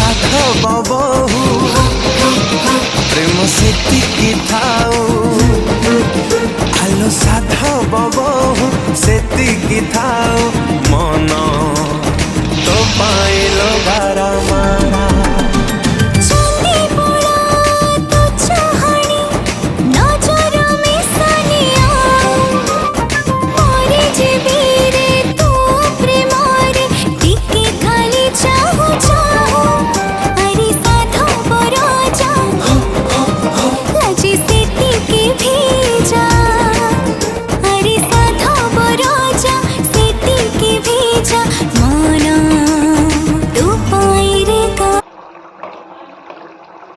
ସାଧବ ବହୁ ପ୍ରେମ ସେତିକି ଥାଉ। ଆଲୋ ସାଧବ ବହୁ ସେତିକି ଥାଉ, ମନ ତୋ ପାଇଁ ଲୋ ଗାରା ମାରା।